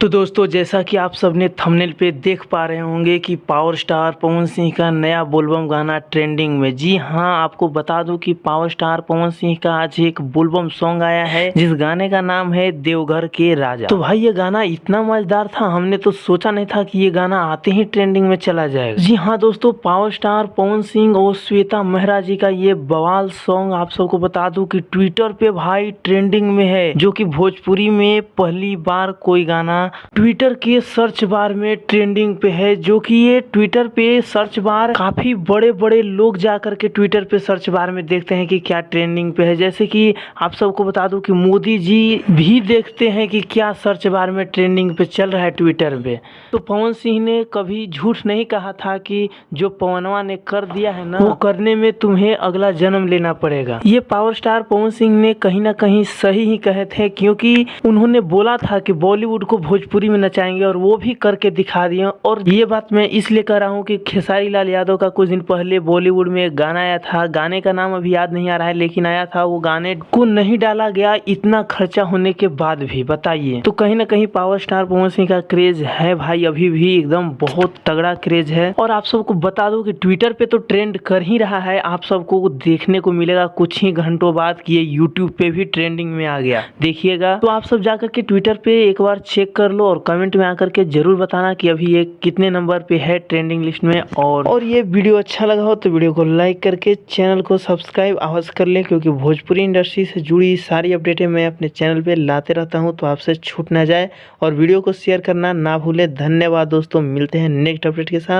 तो दोस्तों, जैसा कि आप सबने थंबनेल पे देख पा रहे होंगे कि पावर स्टार पवन सिंह का नया बोलबम गाना ट्रेंडिंग में। जी हाँ, आपको बता दूं कि पावर स्टार पवन सिंह का आज एक बोलबम सॉन्ग आया है जिस गाने का नाम है देवघर के राजा। तो भाई ये गाना इतना मजेदार था, हमने तो सोचा नहीं था कि ये गाना आते ही ट्रेंडिंग में चला जाएगा। जी हाँ दोस्तों, पावर स्टार पवन सिंह और श्वेता मेहरा जी का ये बवाल सॉन्ग आप सबको बता दूं कि ट्विटर पे भाई ट्रेंडिंग में है, जो कि भोजपुरी में पहली बार कोई गाना ट्विटर के सर्च बार में ट्रेंडिंग पे है। जो कि ये ट्विटर पे सर्च बार काफी बड़े बड़े लोग जाकर के ट्विटर पे सर्च बार में देखते हैं कि क्या ट्रेंडिंग पे है। जैसे कि आप सबको बता दूं कि मोदी जी भी देखते हैं कि क्या सर्च बार में ट्रेंडिंग पे चल रहा है ट्विटर पे। तो पवन सिंह ने कभी झूठ नहीं कहा था कि जो पवनवा ने कर दिया है ना, वो करने में तुम्हें अगला जन्म लेना पड़ेगा। ये पावर स्टार पवन सिंह ने कहीं ना कहीं सही ही कहे थे, क्योंकि उन्होंने बोला था कि बॉलीवुड को भोजपुरी में नचाएंगे और वो भी करके दिखा दिए। और ये बात मैं इसलिए कर रहा हूँ कि खेसारी लाल यादव का कुछ दिन पहले बॉलीवुड में एक गाना आया था, गाने का नाम अभी याद नहीं आ रहा है, लेकिन आया था। वो गाने को नहीं डाला गया इतना खर्चा होने के बाद भी, बताइए। तो कहीं ना कहीं पावर स्टार पवन सिंह का क्रेज है भाई, अभी भी एकदम बहुत तगड़ा क्रेज है। और आप सबको बता दूं कि ट्विटर पे तो ट्रेंड कर ही रहा है, आप सबको देखने को मिलेगा कुछ ही घंटों बाद कि ये यूट्यूब पे भी ट्रेंडिंग में आ गया, देखिएगा। तो आप सब जाकर के ट्विटर पे एक बार चेक कर लो और कमेंट में आकर के जरूर बताना कि अभी ये कितने नंबर पे है ट्रेंडिंग लिस्ट में। और ये वीडियो अच्छा लगा हो तो वीडियो को लाइक करके चैनल को सब्सक्राइब अवश्य कर ले, क्योंकि भोजपुरी इंडस्ट्री से जुड़ी सारी अपडेटें मैं अपने चैनल पे लाते रहता हूँ, तो आपसे छूट ना जाए। और वीडियो को शेयर करना ना भूले। धन्यवाद दोस्तों, मिलते हैं नेक्स्ट अपडेट के साथ।